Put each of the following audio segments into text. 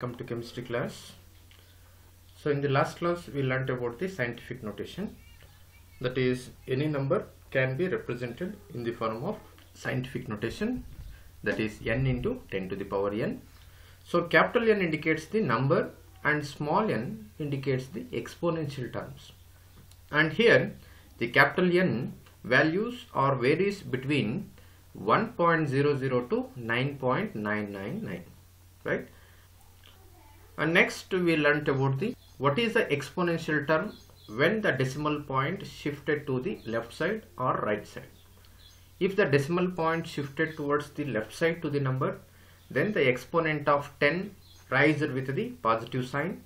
Come to chemistry class. So in the last class we learnt about the scientific notation, that is any number can be represented in the form of scientific notation, that is n into 10 to the power n. So capital N indicates the number and small n indicates the exponential terms, and here the capital N values are varies between 1.00 to 9.999, right? And next we learnt about the what is the exponential term when the decimal point shifted to the left side or right side. If the decimal point shifted towards the left side to the number, then the exponent of 10 rises with the positive sign,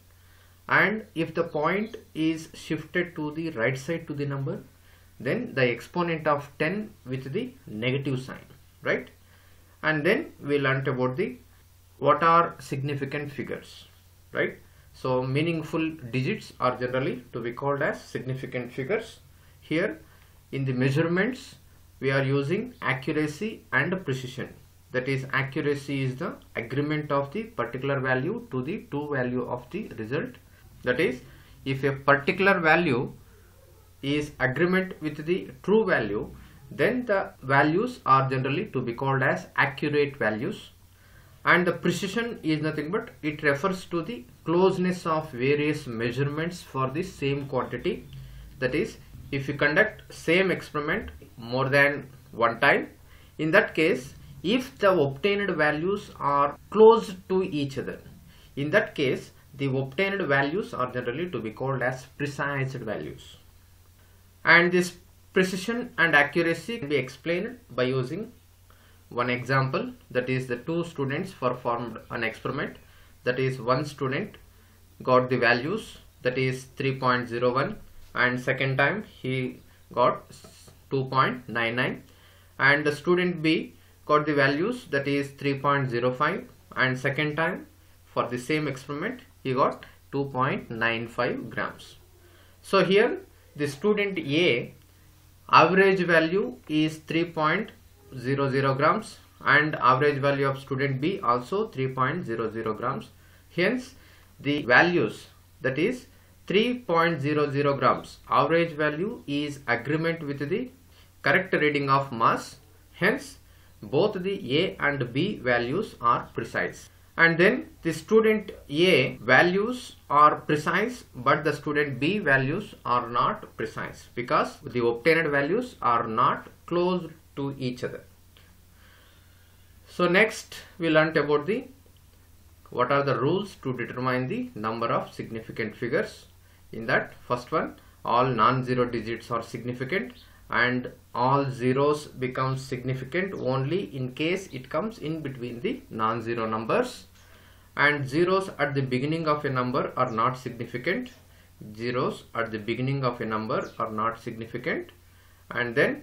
and if the point is shifted to the right side to the number, then the exponent of 10 with the negative sign, right? And then we learnt about the what are significant figures, right? So meaningful digits are generally to be called as significant figures. Here in the measurements we are using accuracy and precision. That is, accuracy is the agreement of the particular value to the true value of the result. That is, if a particular value is agreement with the true value, then the values are generally to be called as accurate values. And the precision is nothing but it refers to the closeness of various measurements for the same quantity. That is, if you conduct same experiment more than one time, in that case, if the obtained values are close to each other, in that case the obtained values are generally to be called as precise values. And this precision and accuracy can be explained by using one example, that is the two students performed an experiment. That is, one student got the values, that is 3.01, and second time he got 2.99, and the student B got the values, that is 3.05, and second time for the same experiment he got 2.95 grams. So here the student A average value is 3.00 grams and average value of student B also 3.00 grams. Hence the values, that is 3.00 grams average value is agreement with the correct reading of mass. Hence both the A and B values are precise. And then the student A values are precise but the student B values are not precise because the obtained values are not close to each other. So next we learnt about the what are the rules to determine the number of significant figures. In that, first one, all non-zero digits are significant and all zeros become significant only in case it comes in between the non-zero numbers, and zeros at the beginning of a number are not significant. Zeros at the beginning of a number are not significant, and then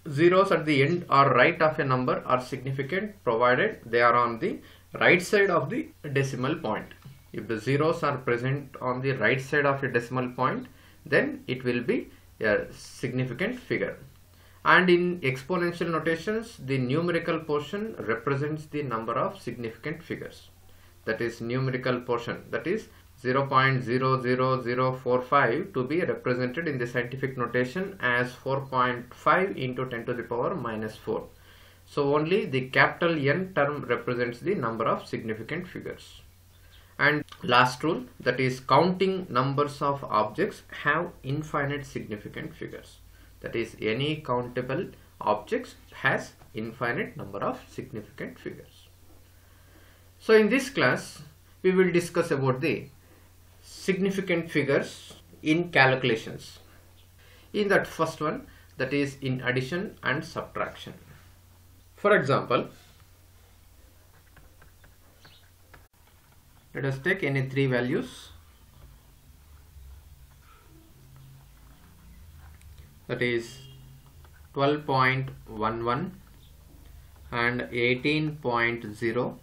zeros at the end or right of a number are significant provided they are on the right side of the decimal point. If the zeros are present on the right side of a decimal point, then it will be a significant figure. And in exponential notations, the numerical portion represents the number of significant figures. That is numerical portion, that is 0.00045 to be represented in the scientific notation as 4.5 into 10 to the power minus 4. So only the capital N term represents the number of significant figures. And last rule, that is counting numbers of objects have infinite significant figures. That is, any countable objects has infinite number of significant figures. So in this class we will discuss about the significant figures in calculations. In that first one, that is in addition and subtraction. For example, let us take any three values, that is 12.11 and 18.0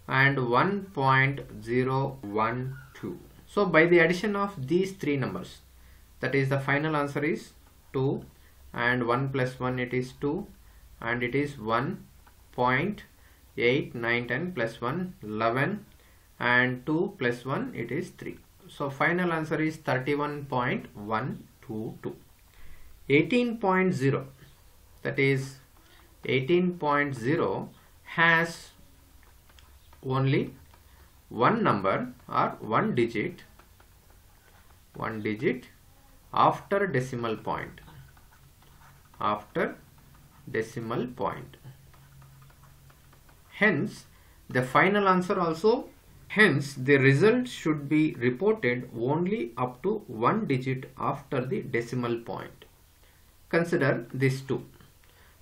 and 1.012. So by the addition of these three numbers, that is the final answer is 2, and 1 plus 1 it is 2, and it is 1.0 8, 9, 10 plus 1, 11 and 2 plus 1, it is 3. So final answer is 31.122. 18.0, that is 18.0 has only one number or one digit after decimal point. Hence the final answer also, hence the result should be reported only up to one digit after the decimal point. Consider this 2.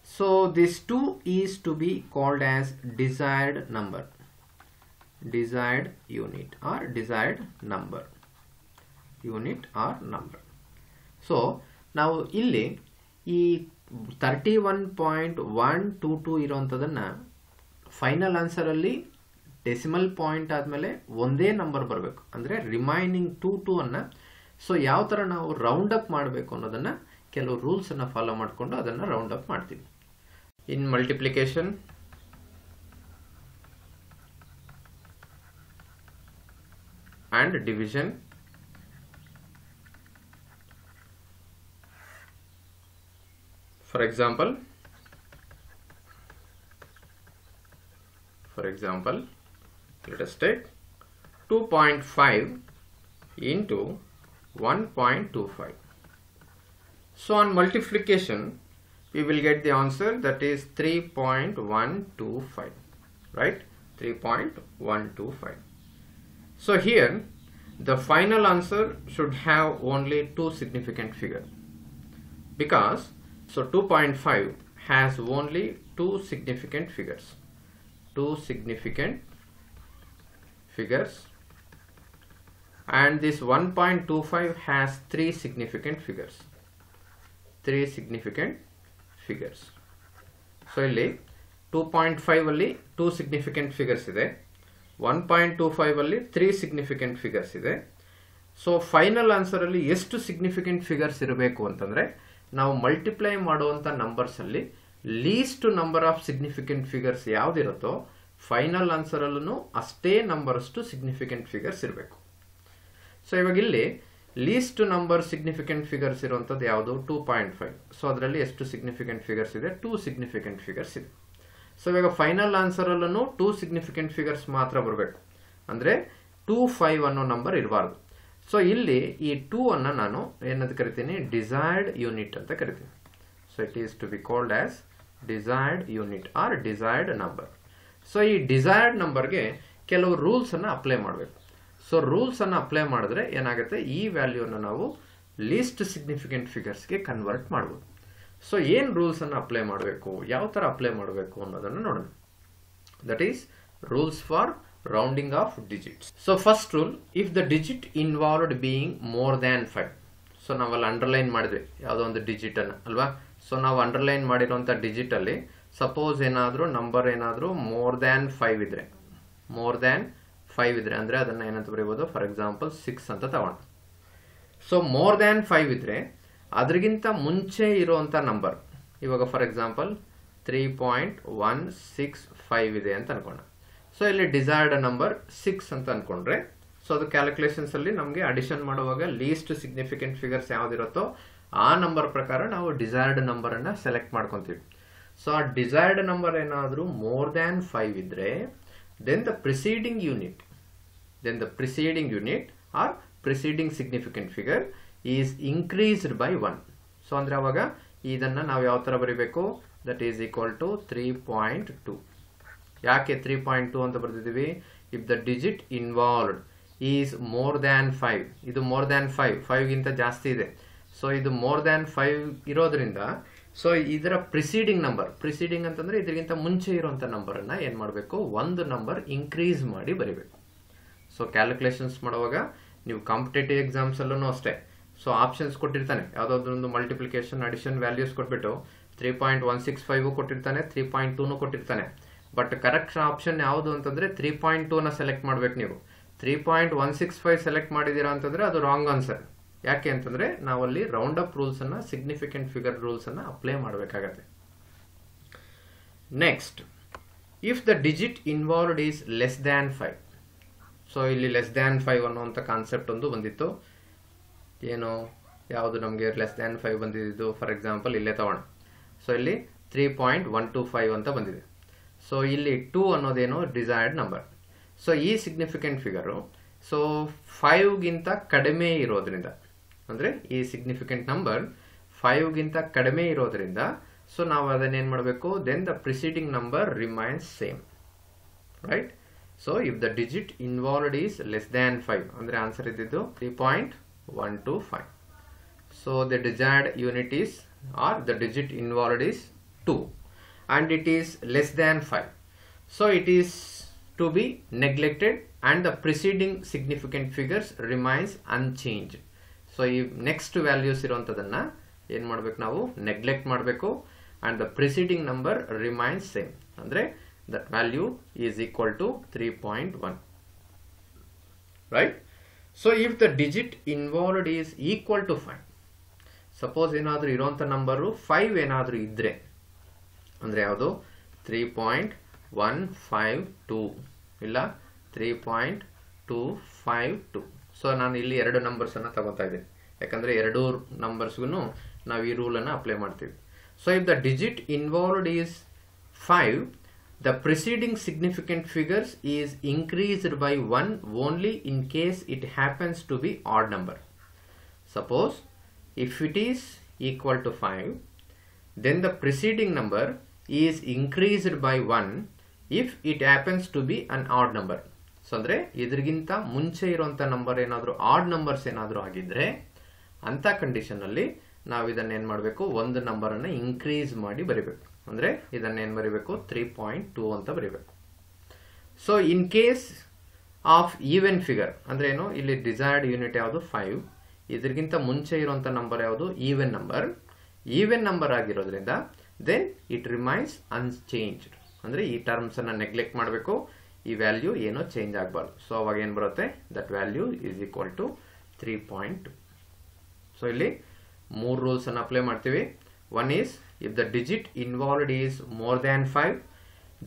So this 2 is to be called as desired number, desired unit or desired number, unit or number. So now illi ee 31.122 ಇರುವಂತದನ್ನ final answer ಅಲ್ಲಿ decimal point ಆದ್ಮೇಲೆ ಒಂದೇ number ಬರಬೇಕು, ಅಂದ್ರೆ remaining 2 ಅನ್ನ so ಯಾವ ತರ ನಾವು ರೌಂಡ್ ಅಪ್ ಮಾಡಬೇಕು ಅನ್ನೋದನ್ನ ಕೆಲವು ರೂಲ್ಸ್ ಅನ್ನ ಫಾಲೋ ಮಾಡಿಕೊಂಡು ಅದನ್ನ ರೌಂಡ್ ಅಪ್ ಮಾಡ್ತೀವಿ. ಇನ್ multiplication and division, for example let us take 2.5 into 1.25. so on multiplication we will get the answer, that is 3.125, right? 3.125. So here the final answer should have only two significant figures, because so 2.5 has only two significant figures, and this 1.25 has three significant figures. So ಇಲ್ಲಿ 2.5 ಅಲ್ಲಿ two significant figures ಇದೆ, 1.25 ಅಲ್ಲಿ 3 significant figures ಇದೆ. So final answer ಅಲ್ಲಿ ಎಷ್ಟು significant figures ಇರಬೇಕು ಅಂತಂದ್ರೆ, ನಾವು ಮಲ್ಟಿಪ್ಲೈ ಮಾಡುವಂತ ನಂಬರ್ಸ್ ಅಲ್ಲಿ least number of significant figures ಯಾವ್ದಿರುತ್ತೋ ಫೈನಲ್ ಆನ್ಸರ್ ಅಲ್ಲೂ ಅಷ್ಟೇ ನಂಬರ್ ಅಷ್ಟು ಸಿಗ್ನಿಫಿಕೆಂಟ್ ಫಿಗರ್ಸ್ ಇರಬೇಕು. ಸೊ ಇವಾಗ ಇಲ್ಲಿ ಲೀಸ್ಟ್ ನಂಬರ್ ಸಿಗ್ನಿಫಿಕೆಂಟ್ ಫಿಗರ್ಸ್ ಇರುವಂತದ್ದು ಯಾವುದು 2.5. ಸೊ ಅದರಲ್ಲಿ ಎಷ್ಟು ಸಿಗ್ನಿಫಿಕೆಂಟ್ ಫಿಗರ್ಸ್ ಇದೆ, 2 ಸಿಗ್ನಿಫಿಕೆಂಟ್ ಫಿಗರ್ಸ್ ಇದೆ. ಸೊ ಇವಾಗ ಫೈನಲ್ ಆನ್ಸರ್ ಅಲ್ಲೂ 2 ಸಿಗ್ನಿಫಿಕೆಂಟ್ ಫಿಗರ್ಸ್ ಮಾತ್ರ ಬರಬೇಕು, ಅಂದ್ರೆ 25 ಅನ್ನೋ ನಂಬರ್ ಇರಬಾರ್ದು. ಸೊ ಇಲ್ಲಿ ಈ 2 ಅನ್ನ ನಾನು ಏನಂತ ಕರಿತೀನಿ, ಡಿಸೈರ್ಡ್ ಯೂನಿಟ್ ಅಂತ ಕರಿತೀನಿ. So it is to be called as desired unit or desired number. So ಈ ಡಿಸೈರ್ಡ್ ನಂಬರ್ಗೆ ಕೆಲವು ರೂಲ್ಸ್ ಅನ್ನ ಅಪ್ಲೈ ಮಾಡಬೇಕು. ಸೊ ರೂಲ್ಸ್ ಅನ್ನ ಅಪ್ಲೈ ಮಾಡಿದ್ರೆ ಏನಾಗುತ್ತೆ, ಈ ವ್ಯಾಲ್ಯೂನ ನಾವು ಲೀಸ್ಟ್ ಸಿಗ್ನಿಫಿಕೆಂಟ್ ಫಿಗರ್ಸ್ಗೆ ಕನ್ವರ್ಟ್ ಮಾಡಬಹುದು. ಸೊ ಏನ್ ರೂಲ್ಸ್ ಅನ್ನ ಅಪ್ಲೈ ಮಾಡಬೇಕು, ಯಾವ ತರ ಅಪ್ಲೈ ಮಾಡಬೇಕು ಅನ್ನೋದನ್ನು ನೋಡೋಣ. That is rules for rounding of digits. So first rule, if the digit involved being more than 5. So ನಾವಲ್ಲಿ ಅಂಡರ್ಲೈನ್ ಮಾಡಿದ್ವಿ ಯಾವುದೋ ಒಂದು ಡಿಜಿಟ್ ಅನ್ನ ಅಲ್ವಾ. ಸೊ ನಾವು ಅಂಡರ್ಲೈನ್ ಮಾಡಿರುವಂತ ಡಿಜಿಟ್ ಅಲ್ಲಿ ಸಪೋಸ್ ಏನಾದ್ರೂ ನಂಬರ್ ಏನಾದ್ರೂ ಮೋರ್ ದ್ಯಾನ್ 5 ಇದ್ರೆ ಅಂದ್ರೆ ಅದನ್ನ ಏನಂತ ಬರೀಬಹುದು, ಫಾರ್ ಎಕ್ಸಾಂಪಲ್ 6 ಅಂತ ತಗೋಣ. ಸೊ ಮೋರ್ ದ್ಯಾನ್ 5 ಇದ್ರೆ ಅದ್ರಗಿಂತ ಮುಂಚೆ ಇರುವಂತ ನಂಬರ್, ಇವಾಗ ಫಾರ್ ಎಕ್ಸಾಂಪಲ್ 3.165 ಇದೆ ಅಂತ ಅನ್ಕೋಣ. ಸೊ ಇಲ್ಲಿ ಡಿಸೈರ್ಡ್ ನಂಬರ್ 6 ಅಂತ ಅನ್ಕೊಂಡ್ರೆ, ಸೊ ಅದು ಕ್ಯಾಲ್ಕುಲೇಷನ್ಸ್ ಅಲ್ಲಿ ನಮಗೆ ಅಡಿಷನ್ ಮಾಡುವಾಗ ಲೀಸ್ಟ್ ಸಿಗ್ನಿಫಿಕೆಂಟ್ ಫಿಗರ್ಸ್ ಯಾವ್ದಿರುತ್ತೋ ಆ ನಂಬರ್ ಪ್ರಕಾರ ನಾವು ಡಿಸೈರ್ಡ್ ನಂಬರ್ ಅನ್ನ ಸೆಲೆಕ್ಟ್ ಮಾಡ್ಕೊಂತೀವಿ. ಸೊ ಆ ಡಿಸೈರ್ಡ್ ನಂಬರ್ ಏನಾದ್ರೂ ಮೋರ್ ದ್ಯಾನ್ 5 ಇದ್ರೆ then the preceding unit or preceding significant figure is increased by 1. So ಅಂದ್ರೆ ಅವಾಗ ಇದನ್ನ ನಾವು ಯಾವ ತರ ಬರೀಬೇಕು, ದಟ್ ಈಸ್ ಈಕ್ವಲ್ ಟು 3.2. ಯಾಕೆ 3.2 ಅಂತ ಬರ್ತಿದೀವಿ, if the digit involved is more than 5, ಇದು ಮೋರ್ ದ್ಯಾನ್ 5 ಗಿಂತ ಜಾಸ್ತಿ ಇದೆ. ಸೊ ಇದು ಮೋರ್ ದ್ಯಾನ್ 5 ಇರೋದ್ರಿಂದ ಸೊ ಇದರ ಪ್ರಿಸೀಡಿಂಗ್ ಅಂತಂದ್ರೆ ಇದಕ್ಕಿಂತ ಮುಂಚೆ ಇರುವಂತ ನಂಬರ್ ಅನ್ನ ಏನ್ ಮಾಡಬೇಕು, ಒಂದು ನಂಬರ್ ಇನ್ಕ್ರೀಸ್ ಮಾಡಿ ಬರೀಬೇಕು. ಸೊ ಕ್ಯಾಲ್ಕುಲೇಷನ್ಸ್ ಮಾಡುವಾಗ ನೀವು ಕಾಂಪಿಟೇಟಿವ್ ಎಕ್ಸಾಮ್ಸ್ ಅಲ್ಲೂ ಅಷ್ಟೇ, ಸೊ ಆಪ್ಷನ್ಸ್ ಕೊಟ್ಟಿರ್ತಾನೆ, ಯಾವ್ದಾದ್ರು ಮಲ್ಟಿಪ್ಲಿಕೇಶನ್ ಅಡಿಷನ್ ವ್ಯಾಲ್ಯೂಸ್ ಕೊಟ್ಬಿಟ್ಟು 3.165 ಕೊಟ್ಟಿರ್ತಾನೆ, 3.2 ಕೊಟ್ಟಿರ್ತಾನೆ. ಬಟ್ ಕರೆಕ್ಟ್ ಆಪ್ಷನ್ ಯಾವುದು ಅಂತಂದ್ರೆ 3.2 ನ ಸೆಲೆಕ್ಟ್ ಮಾಡ್ಬೇಕು. ನೀವು 3.165 ಸೆಲೆಕ್ಟ್ ಮಾಡಿದೀರಾ ಅಂತಂದ್ರೆ ಅದು ರಾಂಗ್ ಆನ್ಸರ್. ಯಾಕೆ ಅಂತಂದ್ರೆ ನಾವಲ್ಲಿ ರೌಂಡ್ ಅಪ್ ರೂಲ್ಸ್ ಅನ್ನ, ಸಿಗ್ನಿಫಿಕೆಂಟ್ ಫಿಗರ್ ರೂಲ್ಸ್ ಅನ್ನ ಅಪ್ಲೈ ಮಾಡಬೇಕಾಗತ್ತೆ. Next if the digit involved is less than 5. So ಇಲ್ಲಿ ಲೆಸ್ ದ್ಯಾನ್ 5 ಅನ್ನುವಂಥ ಕಾನ್ಸೆಪ್ಟ್ ಒಂದು ಬಂದಿತ್ತು. ಏನು ಯಾವುದು ನಮಗೆ ಲೆಸ್ ದ್ಯಾನ್ 5 ಬಂದಿದ್ದು, ಫಾರ್ ಎಕ್ಸಾಂಪಲ್ ಇಲ್ಲೇ ತಗೋಣ. ಸೊ ಇಲ್ಲಿ 3.125 ಅಂತ ಬಂದಿದೆ. ಸೊ ಇಲ್ಲಿ 2 ಅನ್ನೋದೇನು ಡಿಸೈರ್ಡ್ ನಂಬರ್. ಸೊ ಈ ಸಿಗ್ನಿಫಿಕೆಂಟ್ ಫಿಗರು ಸೊ 5ಗಿಂತ ಕಡಿಮೆ ಇರೋದ್ರಿಂದ, ಅಂದರೆ ಈ ಸಿಗ್ನಿಫಿಕೆಂಟ್ ನಂಬರ್ 5ಗಿಂತ ಕಡಿಮೆ ಇರೋದ್ರಿಂದ ಸೊ ನಾವು ಅದನ್ನೇನು ಮಾಡಬೇಕು, then the preceding number remains same, right. So if the digit involved is less than 5 ಅಂದರೆ ಆನ್ಸರ್ ಇದ್ದಿದ್ದು 3.125. So the desired unit is or the digit involved is 2 and it is less than 5. So it is to be neglected and the preceding significant figures remains unchanged. So ಈ next values ಇರುವಂತದನ್ನ ಏನು ಮಾಡಬೇಕು, ನಾವು neglect ಮಾಡಬೇಕು and the preceding number remains same. ಅಂದ್ರೆ that value is equal to 3.1, right? So if the digit involved is equal to 5, suppose ಏನಾದರೂ ಇರುವಂತ number 5 ಏನಾದರೂ ಇದ್ರೆ ಅಂದರೆ ಯಾವುದು 3.152 ಇಲ್ಲ 3.252. ಸೊ ನಾನು ಇಲ್ಲಿ ಎರಡು ನಂಬರ್ಸನ್ನು ತಗೋತಾ ಇದ್ದೀನಿ, ಯಾಕಂದರೆ ಎರಡೂ ನಂಬರ್ಸ್ಗೂ ನಾವು ಈ ರೂಲನ್ನು ಅಪ್ಲೈ ಮಾಡ್ತೀವಿ. So if the digit involved is 5, the preceding significant figures is increased by 1 only in case it happens to be odd number. Suppose if it is equal to 5, then the preceding number is increased by 1 if it happens to be an odd number. So ಅಂದರೆ ಇದ್ರಿಗಿಂತ ಮುಂಚೆ ಇರುವಂಥ number ಏನಾದರೂ add numbers ಏನಾದರೂ ಆಗಿದ್ರೆ ಅಂಥ ಕಂಡೀಷನಲ್ಲಿ ನಾವು ಇದನ್ನೇನು ಮಾಡಬೇಕು, ಒಂದು ನಂಬರನ್ನು ಇನ್ಕ್ರೀಸ್ ಮಾಡಿ ಬರಿಬೇಕು. ಅಂದರೆ ಇದನ್ನೇನು ಬರಿಬೇಕು, 3.2 ಅಂತ ಬರಿಬೇಕು. So in case of even figure ಅಂದರೆ ಏನು, ಇಲ್ಲಿ ಡಿಸೈರ್ಡ್ ಯೂನಿಟ್ ಯಾವುದು 5, ಇದ್ರಿಗಿಂತ ಮುಂಚೆ ಇರುವಂಥ ನಂಬರ್ ಯಾವುದು ಈವೆನ್ ನಂಬರ್ ಆಗಿರೋದ್ರಿಂದ ದೆನ್ ಇಟ್ ರಿಮೈನ್ಸ್ ಅನ್ಚೇಂಜ್ಡ್. ಅಂದರೆ ಈ ಟರ್ಮ್ಸನ್ನು ನೆಗ್ಲೆಕ್ಟ್ ಮಾಡಬೇಕು, ಈ ವ್ಯಾಲ್ಯೂ ಏನೋ ಚೇಂಜ್ ಆಗಬಾರ್ದು. ಸೊ ಅವಾಗ ಏನು ಬರುತ್ತೆ, that value is equal to 3.2. So ಇಲ್ಲಿ 3 ರೂಲ್ಸನ್ನು ಅಪ್ಲೈ ಮಾಡ್ತೀವಿ. One is if the digit involved is more than 5,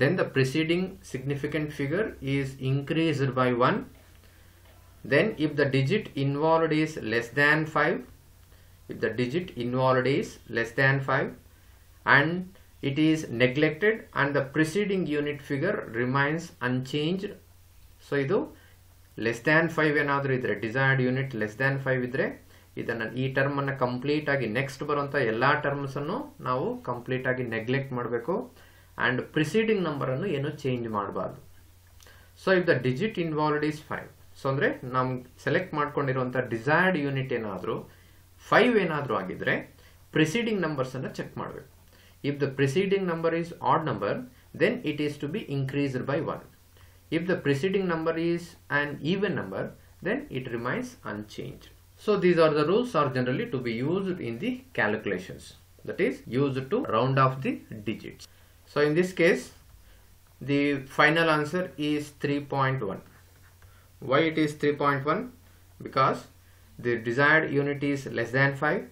then the preceding significant figure is increased by 1. Then if the digit involved is less than 5, if the digit involved is less than 5 and it is neglected and the preceding unit figure remains unchanged. So ಇದು less than 5 ಏನಾದರೂ ಇದ್ರೆ, desired unit less than 5 ಇದ್ರೆ ಇದನ್ನು ಈ term ಅನ್ನು complete ಆಗಿ next ಬರುವಂಥ ಎಲ್ಲ ಟರ್ಮ್ಸ್ ಅನ್ನು ನಾವು ಕಂಪ್ಲೀಟ್ ಆಗಿ ನೆಗ್ಲೆಕ್ಟ್ ಮಾಡಬೇಕು ಅಂಡ್ ಪ್ರಿಸೀಡಿಂಗ್ ನಂಬರ್ ಅನ್ನು ಏನು ಚೇಂಜ್ ಮಾಡಬಾರ್ದು. So if the digit involved is 5, so ಅಂದರೆ ನಾವು ಸೆಲೆಕ್ಟ್ ಮಾಡ್ಕೊಂಡಿರುವಂಥ ಡಿಸೈರ್ಡ್ ಯೂನಿಟ್ ಏನಾದರೂ 5 ಏನಾದರೂ ಆಗಿದ್ರೆ ಪ್ರಿಸೀಡಿಂಗ್ ನಂಬರ್ಸನ್ನು ಚೆಕ್ ಮಾಡಬೇಕು. If the preceding number is odd number, then it is to be increased by 1. If the preceding number is an even number, then it remains unchanged. So these are the rules are generally to be used in the calculations, that is used to round off the digits. So in this case the final answer is 3.1. Why it is 3.1? Because the desired unit is less than 5.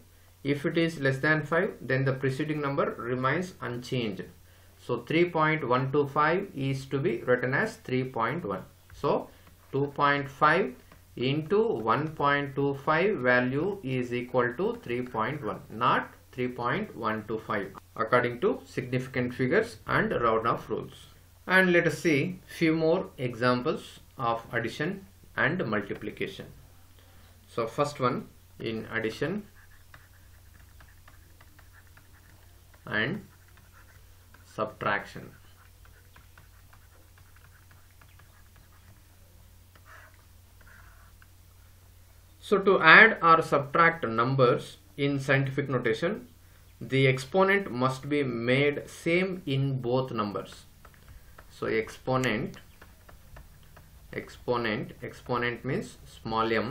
If it is less than 5, then the preceding number remains unchanged. So 3.125 is to be written as 3.1. So 2.5 into 1.25 value is equal to 3.1, not 3.125 according to significant figures and round off rules. And let us see few more examples of addition and multiplication. So first one in addition and subtraction. So to add or subtract numbers in scientific notation, the exponent must be made same in both numbers. So exponent means small m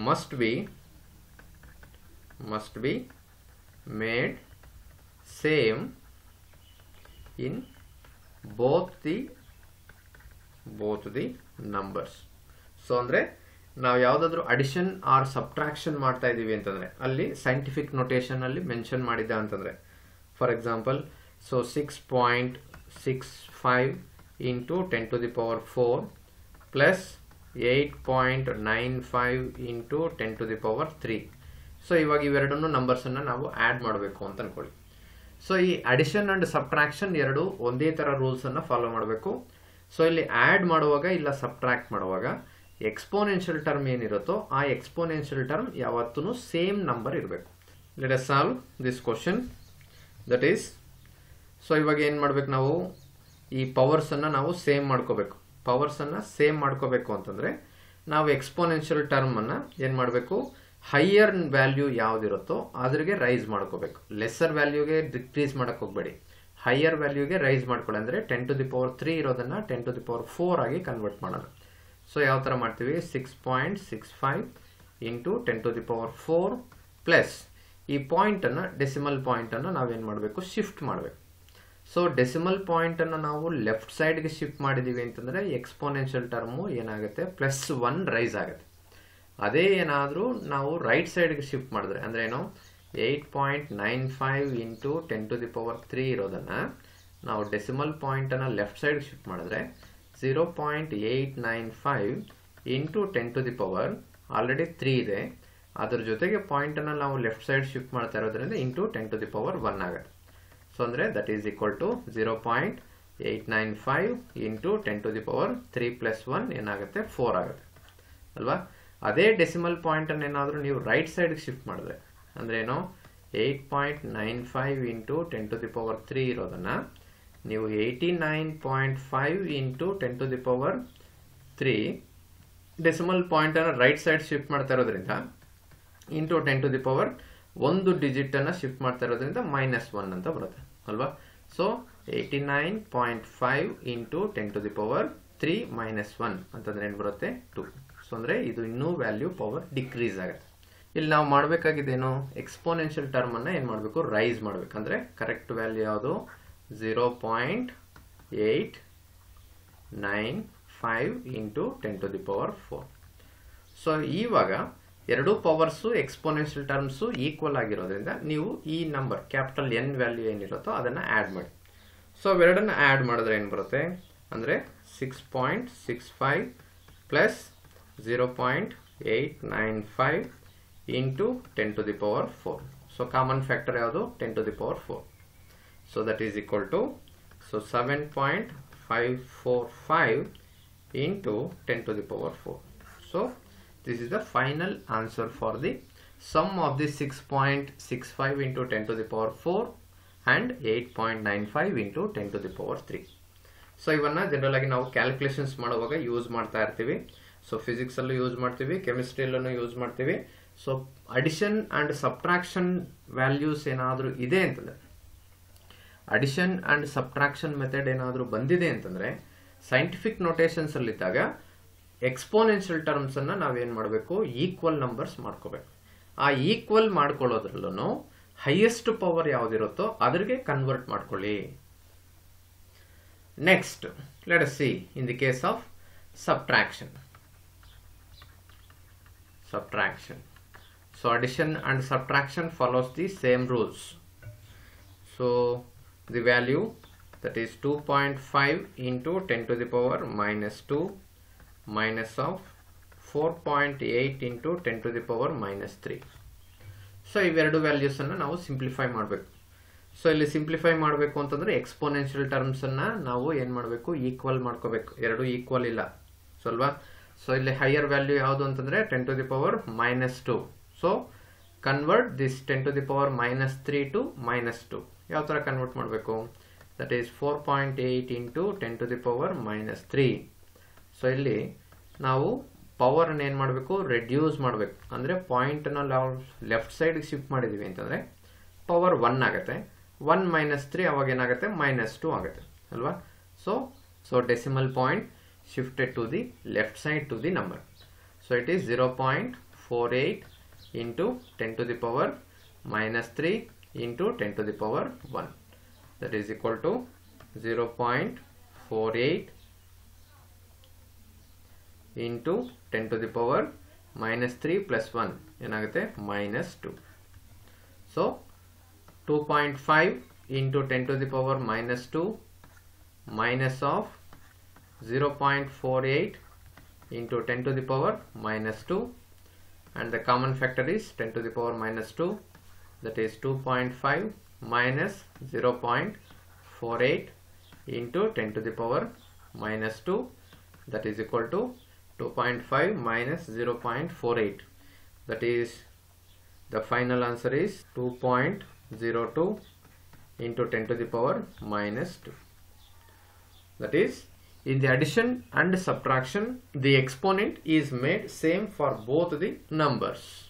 must be made same in both the numbers. So andre ನಾವು ಯಾವುದಾದ್ರೂ addition R subtraction ಮಾಡ್ತಾ ಇದ್ದೀವಿ ಅಂತಂದರೆ ಅಲ್ಲಿ scientific notation ಅಲ್ಲಿ mention ಮಾಡಿದ್ದ ಅಂತಂದರೆ, for example so 6.3 0.65 into 10 to the power 4 plus 8.95 into 10 to the power 3. So ಇವಾಗ ಇವೆರಡನ್ನು ನಂಬರ್ಸನ್ನು ನಾವು ಆ್ಯಡ್ ಮಾಡಬೇಕು ಅಂತ ಅನ್ಕೊಳ್ಳಿ. ಸೊ ಈ ಅಡಿಷನ್ ಆ್ಯಂಡ್ ಸಬ್ಟ್ರಾಕ್ಷನ್ ಎರಡು ಒಂದೇ ಥರ ರೂಲ್ಸನ್ನು ಫಾಲೋ ಮಾಡಬೇಕು. ಸೊ ಇಲ್ಲಿ ಆ್ಯಡ್ ಮಾಡುವಾಗ ಇಲ್ಲ ಸಬ್ಟ್ರಾಕ್ಟ್ ಮಾಡುವಾಗ ಎಕ್ಸ್ಪೋನೆನ್ಷಿಯಲ್ ಟರ್ಮ್ ಏನಿರುತ್ತೋ ಆ ಎಕ್ಸ್ಪೋನೆನ್ಷಿಯಲ್ ಟರ್ಮ್ ಯಾವತ್ತೂ ಸೇಮ್ ನಂಬರ್ ಇರಬೇಕು. Let us solve this question. That is, so ಇವಾಗ ಏನು ಮಾಡ್ಬೇಕು, ನಾವು ಈ ಪವರ್ಸನ್ನು ನಾವು ಸೇಮ್ ಮಾಡ್ಕೋಬೇಕು. ಪವರ್ಸನ್ನು ಸೇಮ್ ಮಾಡ್ಕೋಬೇಕು ಅಂತಂದರೆ ನಾವು ಎಕ್ಸ್ಪೋನೆನ್ಷಿಯಲ್ ಟರ್ಮನ್ನು ಏನು ಮಾಡಬೇಕು, ಹೈಯರ್ ವ್ಯಾಲ್ಯೂ ಯಾವುದಿರುತ್ತೋ ಅದ್ರಿಗೆ ರೈಸ್ ಮಾಡ್ಕೋಬೇಕು. ಲೆಸ್ಸರ್ ವ್ಯಾಲ್ಯೂಗೆ ಡಿಕ್ರೀಸ್ ಮಾಡೋಕ್ಕೆ ಹೋಗಬೇಡಿ, ಹೈಯರ್ ವ್ಯಾಲ್ಯೂಗೆ ರೈಸ್ ಮಾಡ್ಕೊಳ್ಳಿ. ಅಂದರೆ 10 to the power 3 ಇರೋದನ್ನು 10 to the power 4 ಆಗಿ ಕನ್ವರ್ಟ್ ಮಾಡೋಣ. ಸೊ ಯಾವ ಥರ ಮಾಡ್ತೀವಿ, 6.65 into 10 to the power 4 plus ಈ ಪಾಯಿಂಟನ್ನು, ಡೆಸಿಮಲ್ ಪಾಯಿಂಟನ್ನು ನಾವೇನು ಮಾಡಬೇಕು, ಶಿಫ್ಟ್ ಮಾಡಬೇಕು. ಸೊ ಡೆಸಿಮಲ್ ಪಾಯಿಂಟನ್ನು ನಾವು ಲೆಫ್ಟ್ ಸೈಡ್ಗೆ ಶಿಫ್ಟ್ ಮಾಡಿದ್ದೀವಿ ಅಂತಂದರೆ ಎಕ್ಸ್ಪೋನೆನ್ಷಿಯಲ್ ಟರ್ಮು ಏನಾಗುತ್ತೆ, +1 ರೈಸ್ ಆಗುತ್ತೆ. ಅದೇ ಏನಾದರೂ ನಾವು ರೈಟ್ ಸೈಡ್ಗೆ ಶಿಫ್ಟ್ ಮಾಡಿದ್ರೆ ಅಂದರೆ ಏನು, 8.95 ಇಂಟು 10 to the power 3 ಇರೋದನ್ನು ನಾವು ಡೆಸಿಮಲ್ ಪಾಯಿಂಟನ್ನು ಲೆಫ್ಟ್ ಸೈಡ್ಗೆ ಶಿಫ್ಟ್ ಮಾಡಿದ್ರೆ 0.895 into 10 to the power already 3 ಇದೆ, ಅದ್ರ ಜೊತೆಗೆ ಪಾಯಿಂಟನ್ನು ನಾವು ಲೆಫ್ಟ್ ಸೈಡ್ ಶಿಫ್ಟ್ ಮಾಡ್ತಾ ಇರೋದ್ರಿಂದ ಇಂಟು 10 to the power 1 ಆಗುತ್ತೆ. ಸೊ ಅಂದರೆ that is equal to 0.895 into 10 to the power 3 plus 1 ಏನಾಗುತ್ತೆ, 4 ಆಗುತ್ತೆ ಅಲ್ವಾ. ಅದೇ ಡೆಸಿಮಲ್ ಪಾಯಿಂಟನ್ನು ಏನಾದರೂ ನೀವು ರೈಟ್ ಸೈಡ್ಗೆ ಶಿಫ್ಟ್ ಮಾಡಿದ್ರೆ ಅಂದರೆ ಏನು, 8.95 ಇಂಟು 10 to the power 3 ಇರೋದನ್ನು ನೀವು 89.5 into 10 to the power 3 decimal ಪಾಯಿಂಟನ್ನು ರೈಟ್ ಸೈಡ್ ಶಿಫ್ಟ್ ಮಾಡ್ತಾ ಇರೋದ್ರಿಂದ ಇಂಟು 10 to the power ಒಂದು ಡಿಜಿಟನ್ನು ಶಿಫ್ಟ್ ಮಾಡ್ತಾ ಇರೋದ್ರಿಂದ -1 ಅಂತ ಬರುತ್ತೆ ಅಲ್ವಾ. So 89.5 into 10 to the power 3 -1 ಅಂತಂದ್ರೆ ಏನು ಬರುತ್ತೆ, 2. ಸೊ ಅಂದರೆ ಇದು ಇನ್ನೂ ವ್ಯಾಲ್ಯೂ ಪವರ್ ಡಿಕ್ರೀಸ್ ಆಗುತ್ತೆ. ಇಲ್ಲಿ ನಾವು ಮಾಡಬೇಕಾಗಿದ್ದೇನು, ಎಕ್ಸ್ಪೋನೆನ್ಷಿಯಲ್ ಟರ್ಮನ್ನು ಏನು ಮಾಡಬೇಕು, ರೈಸ್ ಮಾಡಬೇಕಂದ್ರೆ ಕರೆಕ್ಟ್ ವ್ಯಾಲ್ಯೂ ಯಾವುದು, 0.895 into 10 to the power 4. So ಇವಾಗ ಎರಡು ಪವರ್ಸು ಎಕ್ಸ್ಪೋನೆನ್ಷಿಯಲ್ ಟರ್ಮ್ಸು ಈಕ್ವಲ್ ಆಗಿರೋದ್ರಿಂದ ನೀವು ಈ ನಂಬರ್ ಕ್ಯಾಪಿಟಲ್ N ವ್ಯಾಲ್ಯೂ ಏನಿರುತ್ತೋ ಅದನ್ನು ಆ್ಯಡ್ ಮಾಡಿ. ಸೊ ಅವೆರಡನ್ನು ಆ್ಯಡ್ ಮಾಡಿದ್ರೆ ಏನು ಬರುತ್ತೆ ಅಂದರೆ 6.65 plus 0.895 into 10 to the power 4. So common factor ಯಾವುದು, 10 to the power 4. So that is equal to 7.545 into 10 to the power 4. So this is the final answer for the sum of the 6.65 into 10 to the power 4 and 8.95 into 10 to the power 3. So ಇವನ್ನ general ಆಗಿ ನಾವು calculations ಮಾಡುವಾಗ use ಮಾಡ್ತಾ ಇರ್ತೀವಿ. So physics ಅಲ್ಲೂ use ಮಾಡ್ತೀವಿ, ಕೆಮಿಸ್ಟ್ರಿಯಲ್ಲೂ use ಮಾಡ್ತೀವಿ. So addition and subtraction values ಏನಾದರೂ ಇದೆ ಅಂತಂದ್ರೆ, ಅಡಿಷನ್ ಅಂಡ್ ಸಬ್ಟ್ರಾಕ್ಷನ್ ಮೆಥಡ್ ಏನಾದರೂ ಬಂದಿದೆ ಅಂತಂದ್ರೆ ಸೈಂಟಿಫಿಕ್ ನೋಟೇಷನ್ಸ್ ಅಲ್ಲಿದ್ದಾಗ ಎಕ್ಸ್ಪೋನೆನ್ಷಿಯಲ್ ಟರ್ಮ್ಸ್ ಅನ್ನ ನಾವೇನ್ ಮಾಡಬೇಕು, ಈಕ್ವಲ್ ನಂಬರ್ಸ್ ಮಾಡ್ಕೋಬೇಕು. ಆ ಈಕ್ವಲ್ ಮಾಡ್ಕೊಳ್ಳೋದ್ರಲ್ಲೂ ಹೈಯೆಸ್ಟ್ ಪವರ್ ಯಾವ್ದಿರುತ್ತೋ ಅದ್ರಿಗೆ ಕನ್ವರ್ಟ್ ಮಾಡ್ಕೊಳ್ಳಿ. Next let us see in the case of subtraction. So addition and subtraction follows the same rules. So the value that is 2.5 into 10 to the power -2 minus of 4.8 into 10 to the power -3. So ಇವೆರಡು values ಅನ್ನ ನಾವು simplify ಮಾಡಬೇಕು. So ಇಲ್ಲಿ simplify ಮಾಡಬೇಕು ಅಂತಂದ್ರೆ exponential terms ಅನ್ನ ನಾವು ಏನ್ ಮಾಡಬೇಕು, ಈಕ್ವಲ್ ಮಾಡ್ಕೋಬೇಕು. ಎರಡು ಈಕ್ವಲ್ ಇಲ್ಲ ಅಲ್ವಾ. ಸೊ ಇಲ್ಲಿ ಹೈಯರ್ ವ್ಯಾಲ್ಯೂ ಯಾವುದು ಅಂತಂದ್ರೆ 10 to the power -2. So convert this 10 to the power -3 to -2. ಯಾವ ತರ ಕನ್ವರ್ಟ್ ಮಾಡಬೇಕು, that is 4.8 into 10 to the power -3. So ಇಲ್ಲಿ ನಾವು ಪವರ್ ಅನ್ನು ಏನ್ ಮಾಡಬೇಕು, ರೆಡ್ಯೂಸ್ ಮಾಡಬೇಕು. ಅಂದ್ರೆ ಪಾಯಿಂಟ್ ನಾವು ಲೆಫ್ಟ್ ಸೈಡ್ ಶಿಫ್ಟ್ ಮಾಡಿದೀವಿ ಅಂತಂದ್ರೆ ಪವರ್ 1 ಆಗುತ್ತೆ. 1 -3 ಅವಾಗ ಏನಾಗುತ್ತೆ, -2 ಆಗುತ್ತೆ ಅಲ್ವಾ. So decimal point shifted to the left side to the number. So it is 0.48 into 10 to the power -3 into 10 to the power 1. That is equal to 0.48 into 10 to the power -3 plus 1 ಏನಾಗುತ್ತೆ, -2. So 2.5 into 10 to the power -2 minus of 0.48 into 10 to the power minus 2, and the common factor is 10 to the power minus 2, that is 2.5 minus 0.48 into 10 to the power minus 2, that is equal to 2.5 minus 0.48, that is the final answer is 2.02 into 10 to the power minus 2. That is, in the addition and subtraction, the exponent is made same for both the numbers.